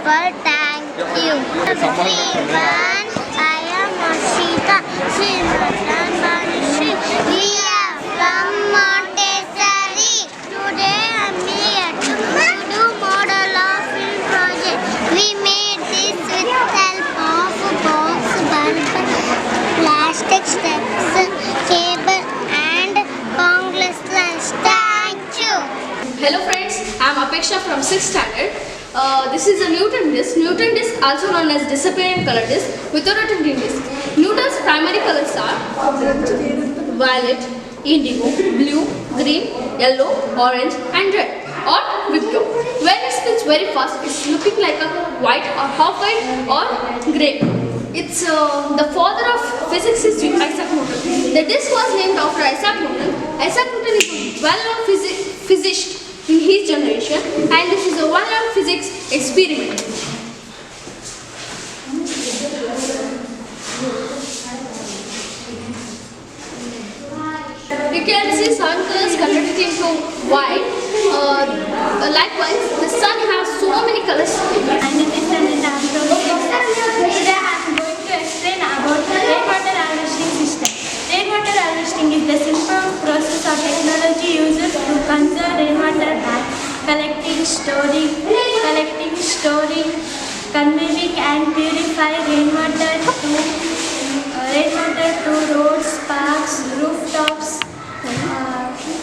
for thank you. Everyone, I am Ashita Srimadhan Banishri Leah from Montessori. Today I am here to do model of film project. We made this with help of box, bulb, plastic steps, cable and Congress lens. Thank you. Hello friends, I am Apeksha from 6th standard. This is a Newton disc. Newton disc, also known as disappearing color disc, without a tinting disc. Newton's primary colors are violet, indigo, blue, green, yellow, orange and red, or Vibrio. When it spins very fast, it's looking like a white or half white or grey. It's the father of physics is Isaac Newton. The disc was named after Isaac Newton. Isaac Newton is a well-known physicist in his generation, and this is a well-known physics experiment. You can see sun colors converted into white. Likewise, the sun has so many colors. My name is Sanjita from Today I am going to explain about the rainwater harvesting system. Rainwater harvesting is the simple process of technology used to conserve rainwater by collecting, storing, conveying and purify rainwater to roads, parks, rooftops,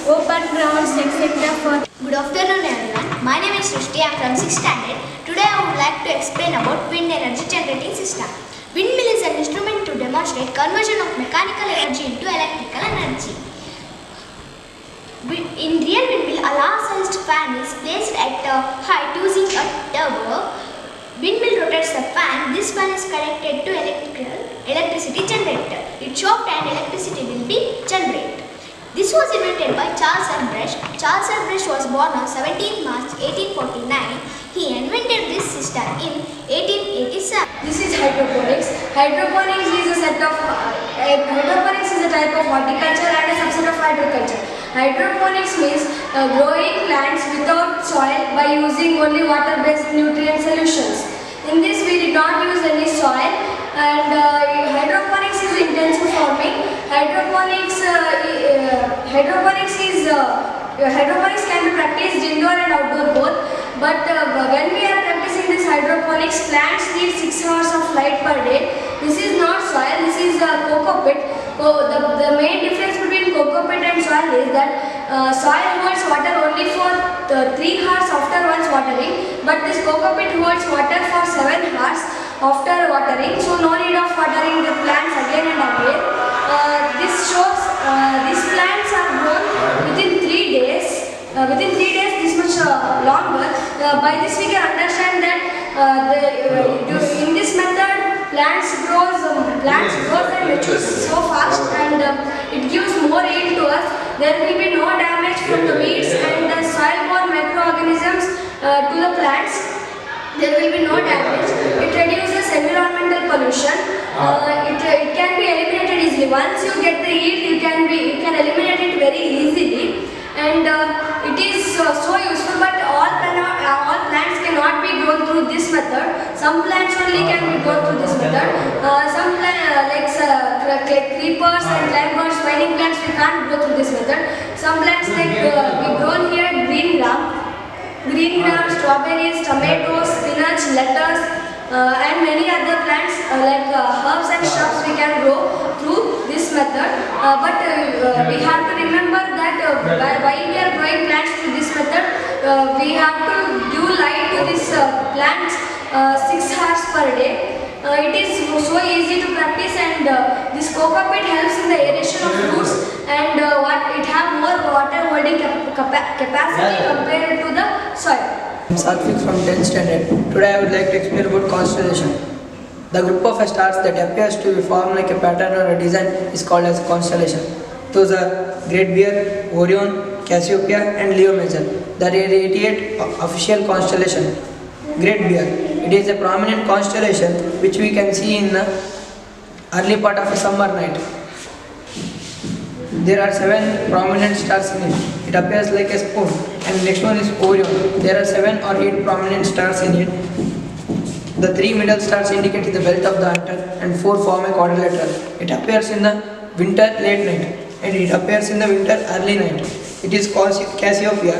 open grounds, etc. Good afternoon everyone. My name is Srishti. I am from 6th standard. Today I would like to explain about wind energy generating system. Windmill is an instrument to demonstrate conversion of mechanical energy into electrical energy. In real windmill, a large-sized fan is placed at a height using a turbo. Windmill rotates the fan. This fan is connected to electricity generator. Its shaft and electricity will be generated. This was invented by Charles Albrecht. Charles Albrecht was born on 17 March 1849. He invented this system in 1887. This is hydroponics. Hydroponics is a type of horticulture and a subset of agriculture. Hydroponics means growing plants without soil by using only water-based nutrient solutions. In this, we did not use any soil, and hydroponics is intensive farming. Hydroponics can be practiced indoor and outdoor both. But when we are practicing this hydroponics, plants need 6 hours of light per day. This is not soil, this is a coco pit. The main difference between coco pit and soil is that soil holds water only for 3 hours after once watering, but this coco pit holds water for 7 hours after watering, so no need of watering the plants again and again. This shows these plants are grown within 3 days. Within 3 days, this much longer. By this we can understand that in this method, plants grows and matures so fast, and it gives more yield to us. There will be no damage from the weeds and the soil-borne microorganisms to the plants. There will be no damage. It reduces environmental pollution. It can be eliminated easily. Once you get the yield, you can eliminate it very easily. And it is so useful, but all plants cannot be grown through this method. Some plants only can be grown through this method. Some plants like creepers and climbers, spining plants, we can't grow through this method. Some plants like we grown here green gram, strawberries, tomatoes, spinach, lettuce, and many other plants like herbs and shrubs we can grow through this method. But we have to remember that while we are growing plants through this method, we have to give light to these plants 6 hours per day. It is so easy to practice, and this coco pit helps in the aeration of roots, and it have more water holding capacity compared to the soil. I'm Satvik from 10th standard. Today I would like to explain about constellation. The group of stars that appears to be formed like a pattern or a design is called as a constellation. Those are Great Bear, Orion, Cassiopeia and Leo Major. The 88th official constellation. Great Bear. It is a prominent constellation which we can see in the early part of a summer night. There are 7 prominent stars in it. It appears like a spoon. And next one is Orion. There are 7 or 8 prominent stars in it. The three middle stars indicate the belt of the hunter and four form a quadrilateral. It appears in the winter late night and it appears in the winter early night. It is Cassiopeia.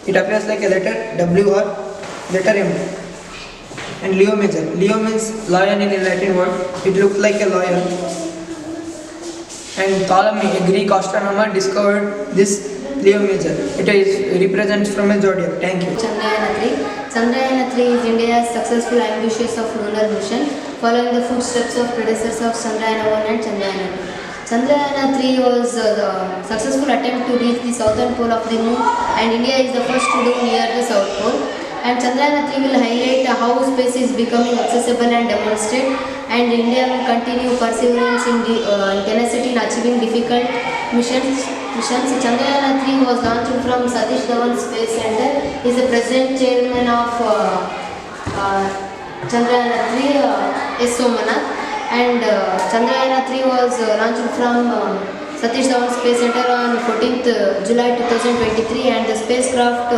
It appears like a letter W or letter M. And Leo Major. Leo means lion in a Latin word. It looks like a lion. And Ptolemy, a Greek astronomer, discovered this Leo Major. It is represents from a zodiac. Thank you. Chandrayaan 3. Chandrayaan 3 is India's successful ambitious of lunar mission, following the footsteps of predecessors of Chandrayaan 1 and Chandrayaan 2. Chandrayaan 3 was the successful attempt to reach the southern pole of the moon, and India is the first to do near the south pole. And Chandrayaan 3 will highlight how space is becoming accessible and demonstrate, and India will continue perseverance in tenacity in achieving difficult missions. Chandrayaan 3 was launched from Satish Dhawan Space Center. He is the present chairman of Chandrayaan 3, S. Somanath. And Chandrayaan 3 was launched from Satish Dhawan Space Center on 14th July 2023, and the spacecraft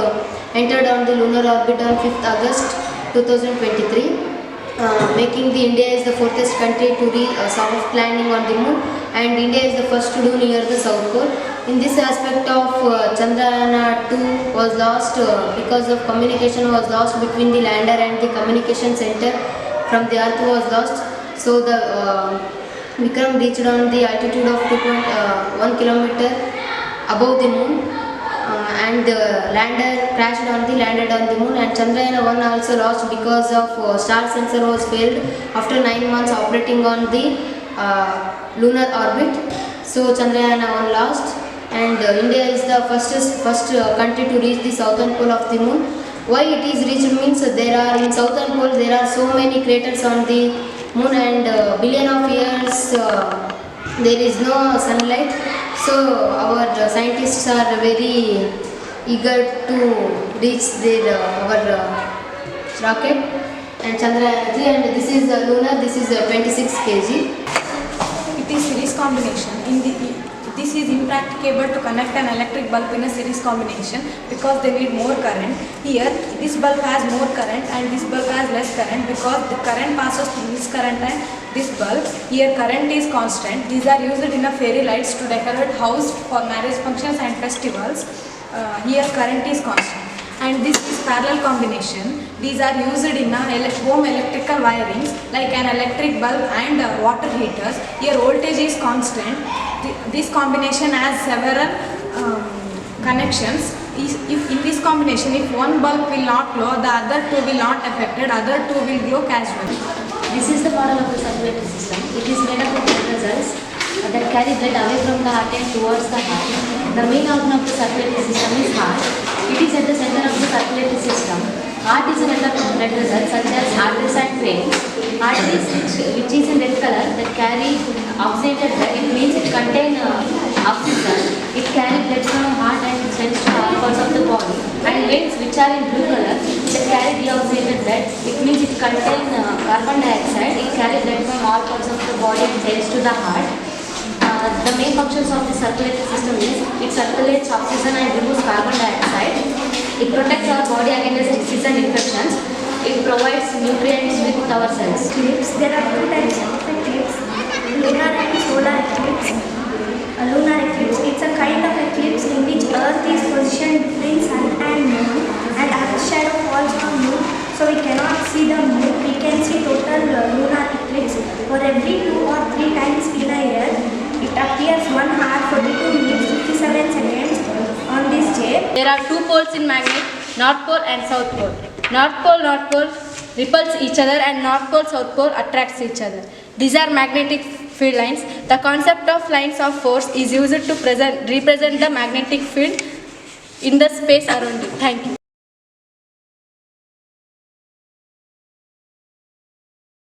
entered on the lunar orbit on 5th August 2023. Making the India is the fourth country to reach soft landing on the moon, and India is the first to do near the south pole. In this aspect of Chandrayaan 2 was lost because of communication was lost between the lander and the communication center from the earth was lost. So the Vikram reached on the altitude of 2.1 kilometer above the moon, and the lander landed on the moon. And Chandrayaan 1 also lost because of star sensor was failed after 9 months operating on the lunar orbit. So Chandrayaan 1 lost, and India is the first country to reach the southern pole of the moon. Why it is reached means in southern pole there are so many craters on the moon, and billion of years there is no sunlight. So our scientists are very eager to reach their our rocket and Chandrayaan 3, and this is lunar. This is 26 kg. It is series combination. This is impracticable to connect an electric bulb in a series combination because they need more current. Here, this bulb has more current and this bulb has less current because the current passes through this current and this bulb. Here, current is constant. These are used in a fairy lights to decorate house for marriage functions and festivals. Here, current is constant. And this is parallel combination. These are used in home electrical wirings like an electric bulb and water heaters. Here voltage is constant. This combination has several connections. If in this combination, if one bulb will not glow, the other two will not affected, other two will glow casually. This is the model of the circulatory system. It is made up of blood vessels that carry blood away from the heart and towards the heart. The main organ of the circulatory system is heart. It is at the center of the circulatory system. Heart is made up of blood vessels such as arteries and veins. Arteries, which is in red color, that carry oxygenated blood. It means it contains oxygen. It carries blood from the heart and sends to all parts of the body. And veins, which are in blue color, that carry deoxygenated blood. It means it contains carbon dioxide. It carries blood from all parts of the body and sends to the heart. The main functions of the circulatory system is it circulates oxygen and removes carbon dioxide. It protects our body against disease and infections. It provides nutrients with our cells. Eclipse. There are two types of eclipse, lunar and solar eclipse. A lunar eclipse, it's a kind of eclipse in which Earth is positioned between Sun and Moon, and Earth's shadow falls on Moon, so we cannot see the Moon. We can see total lunar eclipse for every 2 or 3 times in a year. It appears 1 hour 42 minutes 57 seconds on this day. There are two poles in magnet, North Pole and South Pole. North Pole repels each other, and North Pole, South Pole attracts each other. These are magnetic field lines. The concept of lines of force is used to represent the magnetic field in the space around it. Thank you.